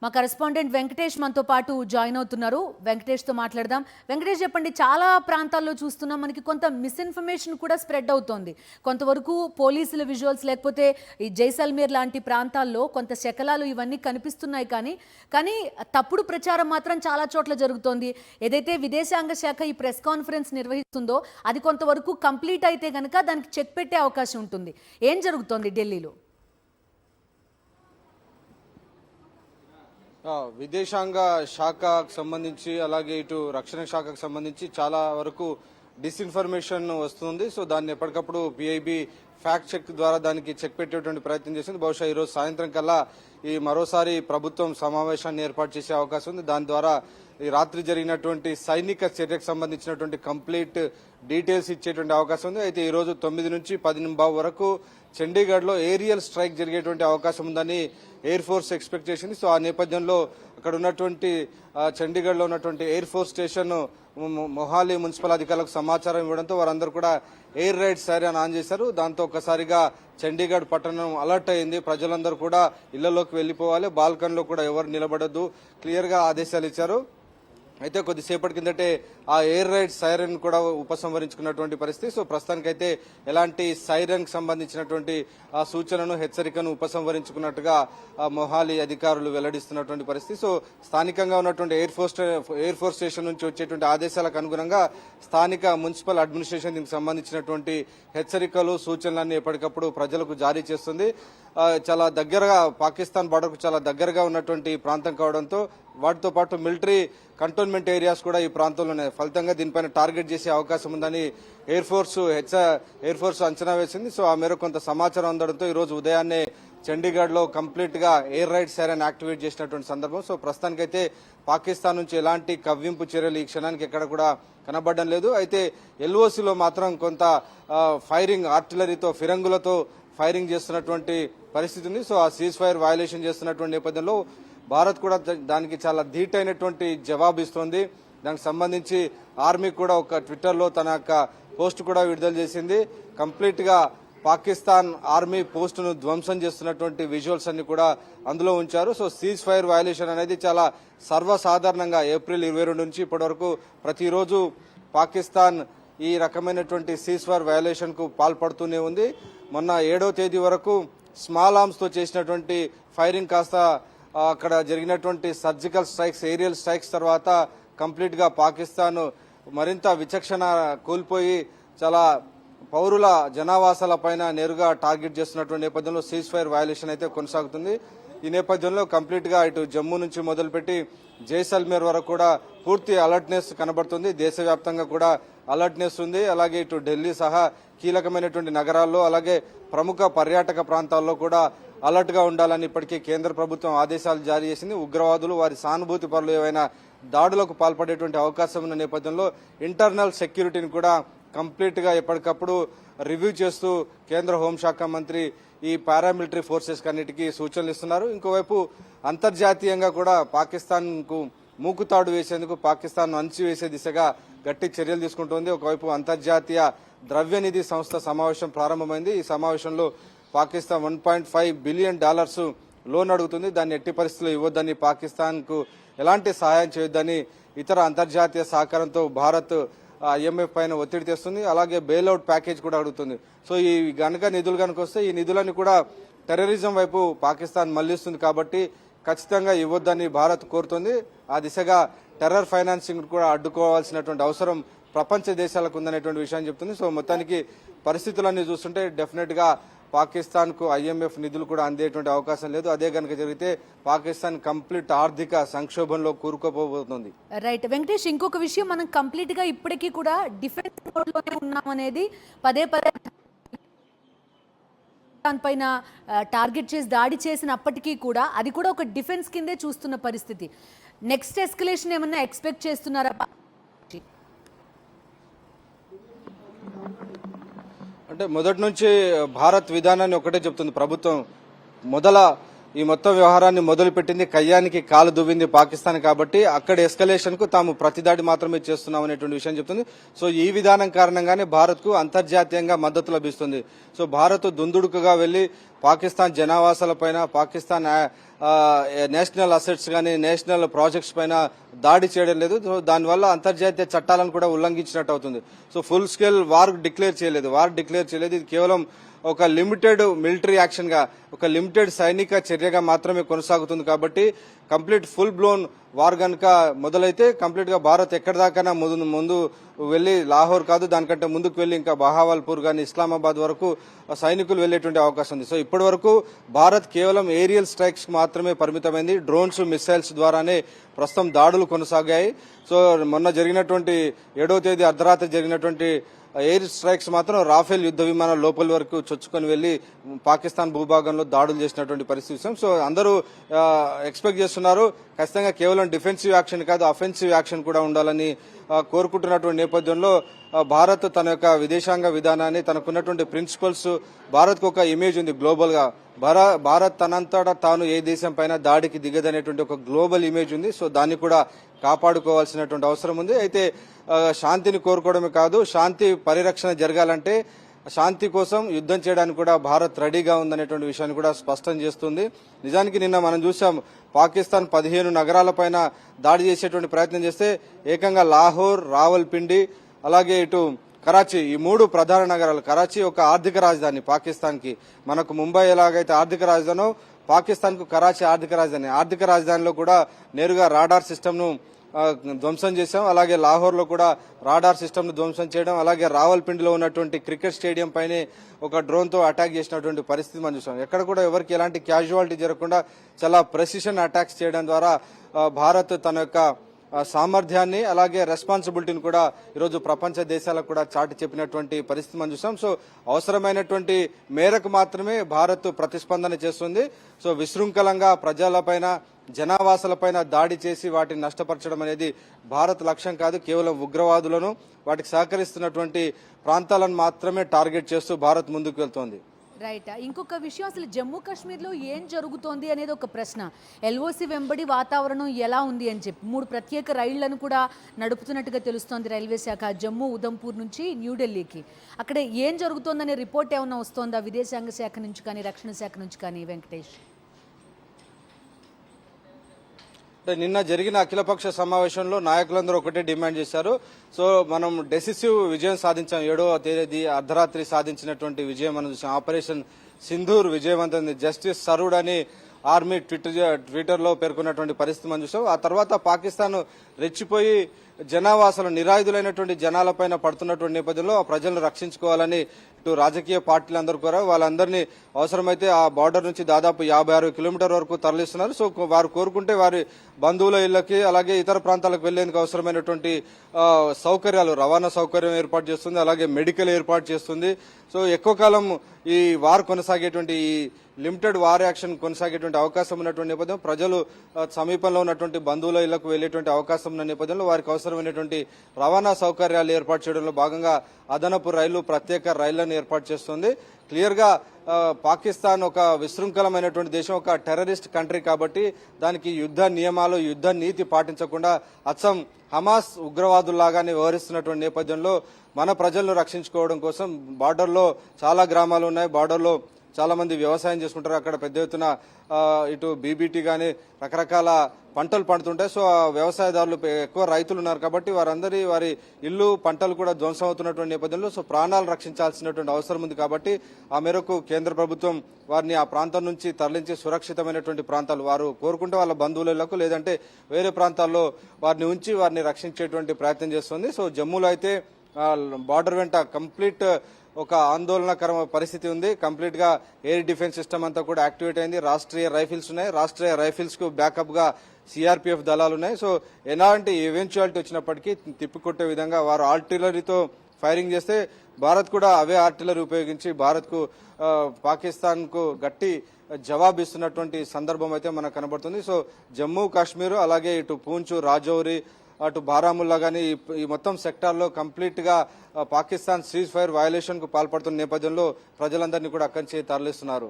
మా కరెస్పాండెంట్ వెంకటేష్ మనతో పాటు జాయిన్ అవుతున్నారు. వెంకటేష్తో మాట్లాడదాం. వెంకటేష్ చెప్పండి, చాలా ప్రాంతాల్లో చూస్తున్నాం మనకి కొంత మిస్ఇన్ఫర్మేషన్ కూడా స్ప్రెడ్ అవుతోంది. కొంతవరకు పోలీసుల విజువల్స్ లేకపోతే ఈ జైసల్మేర్ లాంటి ప్రాంతాల్లో కొంత శకలాలు ఇవన్నీ కనిపిస్తున్నాయి, కానీ తప్పుడు ప్రచారం మాత్రం చాలా చోట్ల జరుగుతోంది. ఏదైతే విదేశాంగ శాఖ ఈ ప్రెస్ కాన్ఫరెన్స్ నిర్వహిస్తుందో అది కొంతవరకు కంప్లీట్ అయితే కనుక దానికి చెక్ పెట్టే అవకాశం ఉంటుంది. ఏం జరుగుతోంది ఢిల్లీలో? విదేశాంగ శాఖకు సంబంధించి అలాగే ఇటు రక్షణ శాఖకు సంబంధించి చాలా వరకు డిస్ఇన్ఫర్మేషన్ వస్తుంది. సో దాన్ని ఎప్పటికప్పుడు పిఐబి ఫ్యాక్ట్ చెక్ ద్వారా దానికి చెక్ పెట్టేటువంటి ప్రయత్నం చేసింది. బహుశా ఈరోజు సాయంత్రం కల్లా ఈ మరోసారి ప్రభుత్వం సమావేశాన్ని ఏర్పాటు చేసే అవకాశం ఉంది. దాని ద్వారా ఈ రాత్రి జరిగినటువంటి సైనిక చర్యకు సంబంధించినటువంటి కంప్లీట్ డీటెయిల్స్ ఇచ్చేటువంటి అవకాశం ఉంది. అయితే ఈ రోజు 9 నుంచి 10 వరకు చండీగఢ్ లో ఏరియల్ స్ట్రైక్ జరిగేటువంటి అవకాశం ఉందని ఎయిర్ ఫోర్స్ ఎక్స్పెక్ట్ చేసింది. సో ఆ నేపథ్యంలో అక్కడ ఉన్నటువంటి చండీగఢ్ లో ఉన్నటువంటి air force station Mohali municipal అధికారులకు సమాచారం ఇవ్వడంతో వారందరూ కూడా ఎయిర్ రైడ్ సైరన్ ఆన్ చేశారు. దాంతో ఒక్కసారిగా చండీగఢ్ పట్టణం అలర్ట్ అయింది. ప్రజలందరూ కూడా ఇళ్లలోకి వెళ్లిపోవాలి, బాల్కన్లో కూడా ఎవరు నిలబడద్దు, క్లియర్ గా ఆదేశాలు ఇచ్చారు. అయితే కొద్దిసేపటి కిందటే ఆ ఎయిర్ రైడ్ సైరన్ కూడా ఉపసంహరించుకున్నటువంటి పరిస్థితి. సో ప్రస్తుతానికైతే ఎలాంటి సైరన్ కి సంబంధించినటువంటి ఆ సూచనను హెచ్చరికను ఉపసంహరించుకున్నట్టుగా మొహాలీ అధికారులు వెల్లడిస్తున్నటువంటి పరిస్థితి. సో స్థానికంగా ఉన్నటువంటి ఎయిర్ ఫోర్స్ స్టేషన్ నుంచి వచ్చేటువంటి ఆదేశాలకు అనుగుణంగా స్థానిక మున్సిపల్ అడ్మినిస్ట్రేషన్ దీనికి సంబంధించినటువంటి హెచ్చరికలు సూచనలన్నీ ఎప్పటికప్పుడు ప్రజలకు జారీ చేస్తుంది. చాలా దగ్గరగా పాకిస్తాన్ బార్డర్కు చాలా దగ్గరగా ఉన్నటువంటి ప్రాంతం కావడంతో వాటితో పాటు మిలిటరీ కంటోన్మెంట్ ఏరియాస్ కూడా ఈ ప్రాంతంలో ఉన్నాయి. ఫలితంగా దీనిపైన టార్గెట్ చేసే అవకాశం ఉందని ఎయిర్ ఫోర్స్ అంచనా వేసింది. సో ఆ మేరకు కొంత సమాచారం అందడంతో ఈ రోజు ఉదయాన్నే చండీగఢ్ లో కంప్లీట్ గా ఎయిర్ రైడ్ సైరన్ యాక్టివేట్ చేసినటువంటి సందర్భం. సో ప్రస్తుతానికైతే పాకిస్తాన్ నుంచి ఎలాంటి కవ్వింపు చర్యలు ఈ క్షణానికి ఎక్కడ కూడా కనబడడం లేదు. అయితే ఎల్ఓసిలో మాత్రం కొంత ఫైరింగ్ ఆర్టిలరీతో ఫిరంగులతో ఫైరింగ్ చేస్తున్నటువంటి పరిస్థితి ఉంది. సో ఆ సీజ్ ఫైర్ వయలేషన్ చేస్తున్నటువంటి నేపథ్యంలో భారత్ కూడా దానికి చాలా ధీటైనటువంటి జవాబు ఇస్తోంది. దానికి సంబంధించి ఆర్మీ కూడా ఒక ట్విట్టర్ లో తన యొక్క పోస్ట్ కూడా విడుదల చేసింది. కంప్లీట్ గా పాకిస్తాన్ ఆర్మీ పోస్టును ధ్వంసం చేస్తున్నటువంటి విజువల్స్ అన్ని కూడా అందులో ఉంచారు. సో సీజ్ ఫైర్ వయలేషన్ అనేది చాలా సర్వసాధారణంగా ఏప్రిల్ 22 నుంచి ఇప్పటి వరకు ప్రతిరోజు పాకిస్తాన్ ఈ రకమైనటువంటి సీజ్ ఫైర్ వయలేషన్ కు పాల్పడుతూనే ఉంది. మొన్న 7వ తేదీ వరకు స్మాల్ ఆర్మ్స్ తో చేసినటువంటి ఫైరింగ్ కాస్త అక్కడ జరిగినటువంటి సర్జికల్ స్ట్రైక్స్, ఏరియల్ స్ట్రైక్స్ తర్వాత కంప్లీట్ గా పాకిస్తాన్ మరింత విచక్షణ కోల్పోయి చాలా పౌరుల జనావాసాల పైన నేరుగా టార్గెట్ చేస్తున్నటువంటి నేపథ్యంలో సీజ్ ఫైర్ వయలేషన్ అయితే కొనసాగుతుంది. ఈ నేపథ్యంలో కంప్లీట్ గా ఇటు జమ్మూ నుంచి మొదలుపెట్టి జైసల్మేర్ వరకు కూడా పూర్తి అలర్ట్నెస్ కనబడుతుంది. దేశవ్యాప్తంగా కూడా అలర్ట్నెస్ ఉంది. అలాగే ఇటు ఢిల్లీ సహా కీలకమైనటువంటి నగరాల్లో అలాగే ప్రముఖ పర్యాటక ప్రాంతాల్లో కూడా అలర్ట్ గా ఉండాలని ఇప్పటికే కేంద్ర ప్రభుత్వం ఆదేశాలు జారీ చేసింది. ఉగ్రవాదులు వారి సానుభూతి పరులు ఏవైనా దాడులకు పాల్పడేటువంటి అవకాశం ఉన్న నేపథ్యంలో ఇంటర్నల్ సెక్యూరిటీని కూడా కంప్లీట్ గా ఎప్పటికప్పుడు రివ్యూ చేస్తూ కేంద్ర హోంశాఖ మంత్రి ఈ పారామిలిటరీ ఫోర్సెస్ అన్నిటికీ సూచనలు ఇస్తున్నారు. ఇంకోవైపు అంతర్జాతీయంగా కూడా పాకిస్తాన్ కు మూకుతాడు వేసేందుకు, పాకిస్తాన్ అణచివేసే దిశగా గట్టి చర్యలు తీసుకుంటోంది. ఒకవైపు అంతర్జాతీయ ద్రవ్యనిధి సంస్థ సమావేశం ప్రారంభమైంది. ఈ సమావేశంలో పాకిస్తాన్ $1.5 బిలియన్ లోన్ అడుగుతుంది. దాన్ని ఎట్టి పరిస్థితుల్లో ఇవ్వొద్దని, పాకిస్తాన్ కు ఎలాంటి సహాయం చేయొద్దని ఇతర అంతర్జాతీయ సహకారంతో భారత్ IMF పైన ఒత్తిడి తెస్తుంది. అలాగే బెయిల్అవుట్ ప్యాకేజ్ కూడా అడుగుతుంది. సో ఈ నిధులు కనుక వస్తే ఈ నిధులను కూడా టెర్రరిజం వైపు పాకిస్తాన్ మళ్లిస్తుంది కాబట్టి ఖచ్చితంగా ఇవ్వొద్దని భారత్ కోరుతుంది. ఆ దిశగా టెర్రర్ ఫైనాన్సింగ్ కూడా అడ్డుకోవాల్సినటువంటి అవసరం ప్రపంచ దేశాలకు ఉందనేటువంటి విషయాన్ని చెప్తుంది. సో మొత్తానికి పరిస్థితులన్నీ చూస్తుంటే డెఫినెట్ గా పాకిస్తాన్ కు IMF నిధులు కూడా అందేటువంటి అవకాశం లేదు. అదే కనుక జరిగితే పాకిస్తాన్ కంప్లీట్ ఆర్థిక సంక్షోభంలో కూరుకుపోబోతుంది. రైట్ వెంకటేష్, ఇంకొక విషయం, మనం కంప్లీట్ గా ఇప్పటికీ కూడా డిఫెన్స్ మోడ్ లోనే ఉన్నామనేది పదే పైన టార్గెట్ చేసి దాడి చేసినప్పటికీ కూడా అది కూడా ఒక డిఫెన్స్ కిందే చూస్తున్న పరిస్థితి. నెక్స్ట్ ఎస్కలేషన్ ఏమన్నా ఎక్స్పెక్ట్ చేస్తున్నారా? అంటే మొదటి నుంచి భారత్ విధానాన్ని ఒకటే చెప్తుంది ప్రభుత్వం. ఈ మొత్తం వ్యవహారాన్ని మొదలుపెట్టింది, కయ్యానికి కాలు దువ్వింది పాకిస్తాన్ కాబట్టి అక్కడ ఎస్కలేషన్ కు తాము ప్రతిదాడి మాత్రమే చేస్తున్నాం అనేటువంటి విషయం చెప్తుంది. సో ఈ విధానం కారణంగానే భారత్ కు అంతర్జాతీయంగా మద్దతు లభిస్తుంది. సో భారత్ దుందుడుకుగా వెళ్లి పాకిస్తాన్ జనావాసాలపైన పాకిస్తాన్ నేషనల్ అసెట్స్ కానీ నేషనల్ ప్రాజెక్ట్స్ పైన దాడి చేయడం లేదు. సో దానివల్ల అంతర్జాతీయ చట్టాలను కూడా ఉల్లంఘించినట్టు అవుతుంది. So full scale war declare చేయలేదు. ఇది కేవలం ఒక లిమిటెడ్ మిలిటరీ యాక్షన్ గా, ఒక లిమిటెడ్ సైనిక చర్యగా మాత్రమే కొనసాగుతుంది. కాబట్టి కంప్లీట్ ఫుల్ బ్లోన్ వార్ గనుక మొదలైతే కంప్లీట్ గా భారత్ ఎక్కడి దాకా ముందు వెళ్లి లాహోర్ కాదు దానికంటే ముందుకు వెళ్లి ఇంకా బహావల్పూర్ గాని ఇస్లామాబాద్ వరకు సైనికులు వెళ్లేటువంటి అవకాశం ఉంది. సో ఇప్పటి వరకు భారత్ కేవలం ఏరియల్ స్ట్రైక్స్ మాత్రమే పరిమితమైంది. డ్రోన్స్, మిసైల్స్ ద్వారానే ప్రస్తుతం దాడులు కొనసాగాయి. సో మొన్న జరిగినటువంటి 7వ తేదీ అర్ధరాత్రి జరిగినటువంటి ఎయిర్ స్ట్రైక్స్ మాత్రం రాఫెల్ యుద్ధ విమానాల లోపలి వరకు చొచ్చుకొని వెళ్లి పాకిస్తాన్ భూభాగంలో దాడులు చేసినటువంటి పరిస్థితి. సో అందరూ ఎక్స్పెక్ట్ చేస్తున్నారు ఖచ్చితంగా కేవలం డిఫెన్సివ్ యాక్షన్ కాదు, అఫెన్సివ్ యాక్షన్ కూడా ఉండాలని కోరుకుంటున్నటువంటి నేపథ్యంలో భారత్ తన యొక్క విదేశాంగ విధానాన్ని, తనకున్నటువంటి ప్రిన్సిపల్స్, భారత్ కు ఒక ఇమేజ్ ఉంది గ్లోబల్ గా. భారత్ తనంతటా తాను ఏ దేశం పైన దాడికి దిగదనేటువంటి ఒక గ్లోబల్ ఇమేజ్ ఉంది. సో దాన్ని కూడా కాపాడుకోవాల్సినటువంటి అవసరం ఉంది. అయితే శాంతిని కోరుకోవడమే కాదు, శాంతి పరిరక్షణ జరగాలంటే శాంతి కోసం యుద్ధం చేయడానికి కూడా భారత్ రెడీగా ఉందనేటువంటి విషయాన్ని కూడా స్పష్టం చేస్తుంది. నిజానికి నిన్న మనం చూసాం పాకిస్తాన్ 15 నగరాలపైన దాడి చేసేటువంటి ప్రయత్నం చేస్తే ఏకంగా లాహోర్, రావల్పిండి అలాగే ఇటు కరాచీ, ఈ 3 ప్రధాన నగరాలు. కరాచీ ఒక ఆర్థిక రాజధాని పాకిస్తాన్ కి. మనకు ముంబై ఎలాగైతే ఆర్థిక రాజధానో పాకిస్తాన్ కు కరాచీ ఆర్థిక రాజధాని. ఆర్థిక రాజధానిలో కూడా నేరుగా రాడార్ సిస్టమ్ ను ధ్వంసం చేశాం. అలాగే లాహోర్ లో కూడా రాడార్ సిస్టమ్ ను ధ్వంసం చేయడం, అలాగే రావల్పిండిలో ఉన్నటువంటి క్రికెట్ స్టేడియం పైనే ఒక డ్రోన్ తో అటాక్ చేసినటువంటి పరిస్థితి మనం చూసాం. ఎక్కడ కూడా ఎవరికి ఎలాంటి క్యాజువాలిటీ జరగకుండా చాలా ప్రెసిషన్ అటాక్స్ చేయడం ద్వారా భారత్ తన యొక్క సామర్థ్యాన్ని అలాగే రెస్పాన్సిబిలిటీని కూడా ఈరోజు ప్రపంచ దేశాలకు కూడా చాటి చెప్పినటువంటి పరిస్థితి మనం చూసాం. సో అవసరమైనటువంటి మేరకు మాత్రమే భారత్ ప్రతిస్పందన చేస్తుంది. సో విశృంఖలంగా ప్రజలపైన, జనావాసాలపైన దాడి చేసి వాటిని నష్టపరచడం అనేది భారత్ లక్ష్యం కాదు. కేవలం ఉగ్రవాదులను, వాటికి సహకరిస్తున్నటువంటి ప్రాంతాలను మాత్రమే టార్గెట్ చేస్తూ భారత్ ముందుకు వెళ్తోంది. రైట్. ఇంకొక విషయం, అసలు జమ్మూ కాశ్మీర్లో ఏం జరుగుతోంది అనేది ఒక ప్రశ్న. ఎల్ఓసి వెంబడి వాతావరణం ఎలా ఉంది అని చెప్పి 3 ప్రత్యేక రైళ్లను కూడా నడుపుతున్నట్టుగా తెలుస్తోంది రైల్వే శాఖ, జమ్మూ, ఉదంపూర్ నుంచి న్యూఢిల్లీకి. అక్కడ ఏం జరుగుతోందనే రిపోర్ట్ ఏమైనా వస్తోందా విదేశాంగ శాఖ నుంచి కానీ, రక్షణ శాఖ నుంచి కానీ? వెంకటేష్, నిన్న జరిగిన అఖిలపక్ష సమావేశంలో నాయకులందరూ ఒకటే డిమాండ్ చేశారు. సో మనం డెసిసివ్ విజయం సాధించాం. 7వ తేదీ అర్ధరాత్రి సాధించినటువంటి విజయం మనం చూసాం. ఆపరేషన్ సింధూర్ విజయవంతమైంది, జస్టిస్ సర్వ్డ్ అని ఆర్మీ ట్విట్టర్ లో పేర్కొన్నటువంటి పరిస్థితి మనం చూసాం. ఆ తర్వాత పాకిస్తాన్ రెచ్చిపోయి జనావాసాలు, నిరాయుధులైనటువంటి జనాలపైన పడుతున్నటువంటి నేపథ్యంలో ఆ ప్రజలను రక్షించుకోవాలని ఇటు రాజకీయ పార్టీలందరూ కూడా వాళ్ళందరినీ అవసరమైతే ఆ బార్డర్ నుంచి దాదాపు 50-60 కిలోమీటర్ వరకు తరలిస్తున్నారు. సో వారు కోరుకుంటే వారి బంధువుల ఇళ్లకి అలాగే ఇతర ప్రాంతాలకు వెళ్లేందుకు అవసరమైనటువంటి సౌకర్యాలు, రవాణా సౌకర్యం ఏర్పాటు చేస్తుంది, అలాగే మెడికల్ ఏర్పాటు చేస్తుంది. సో ఎక్కువ కాలం ఈ వార్ కొనసాగేటువంటి, ఈ లిమిటెడ్ వార్ యాక్షన్ కొనసాగేటువంటి అవకాశం ఉన్నటువంటి నేపథ్యం, ప్రజలు సమీపంలో ఉన్నటువంటి బంధువుల ఇళ్లకు వెళ్లేటువంటి అవకాశం ఉన్న నేపథ్యంలో వారికి అవసరమైనటువంటి రవాణా సౌకర్యాలు ఏర్పాటు చేయడంలో భాగంగా అదనపు రైళ్లు, ప్రత్యేక రైళ్లను ఏర్పాటు చేస్తుంది. క్లియర్ గా పాకిస్తాన్ ఒక విశృంఖలమైనటువంటి దేశం, ఒక టెర్రరిస్ట్ కంట్రీ కాబట్టి దానికి యుద్ధ నియమాలు, యుద్ధ నీతి పాటించకుండా అచ్చం హమాస్ ఉగ్రవాదుల్లాగానే వ్యవహరిస్తున్నటువంటి నేపథ్యంలో మన ప్రజలను రక్షించుకోవడం కోసం బార్డర్లో చాలా గ్రామాలు ఉన్నాయి. బార్డర్లో చాలా మంది వ్యవసాయం చేసుకుంటారు. అక్కడ పెద్ద ఎత్తున ఇటు బీబీటీ గానీ రకరకాల పంటలు పండుతుంటాయి. సో ఆ వ్యవసాయదారులు ఎక్కువ రైతులు ఉన్నారు కాబట్టి వారి ఇల్లు, పంటలు కూడా ధ్వంసం అవుతున్నటువంటి నేపథ్యంలో సో ప్రాణాలు రక్షించాల్సినటువంటి అవసరం ఉంది. కాబట్టి ఆ మేరకు కేంద్ర ప్రభుత్వం వారిని ఆ ప్రాంతం నుంచి తరలించి సురక్షితమైనటువంటి ప్రాంతాలు, వారు కోరుకుంటే వాళ్ళ బంధువులకు లేదంటే వేరే ప్రాంతాల్లో వారిని ఉంచి వారిని రక్షించేటువంటి ప్రయత్నం చేస్తుంది. సో జమ్మూలో అయితే బార్డర్ వెంట కంప్లీట్ ఒక ఆందోళనకర పరిస్థితి ఉంది. కంప్లీట్ గా ఎయిర్ డిఫెన్స్ సిస్టమ్ అంతా కూడా యాక్టివేట్ అయింది. రాష్ట్రీయ రైఫిల్స్ ఉన్నాయి. రాష్ట్రీయ రైఫిల్స్ కు బ్యాకప్ గా సిఆర్పీఎఫ్ దళాలు ఉన్నాయి. సో ఎలాంటి ఈవెన్చువాలిటీ వచ్చినప్పటికీ తిప్పికొట్టే విధంగా వారు ఆర్టిలరీతో ఫైరింగ్ చేస్తే భారత్ కూడా అవే ఆర్టిలరీ ఉపయోగించి భారత్ కు, పాకిస్తాన్ కు గట్టి జవాబు ఇస్తున్నటువంటి సందర్భం అయితే మనకు కనబడుతుంది. సో జమ్మూ కాశ్మీర్ అలాగే ఇటు పూంచ్, రాజౌరి, అటు బారాముల్లా గానీ ఈ మొత్తం సెక్టార్ లో కంప్లీట్ గా పాకిస్తాన్ సీజ్ ఫైర్ వయలేషన్ కు పాల్పడుతున్న నేపథ్యంలో ప్రజలందరినీ కూడా అక్కడి నుంచి తరలిస్తున్నారు.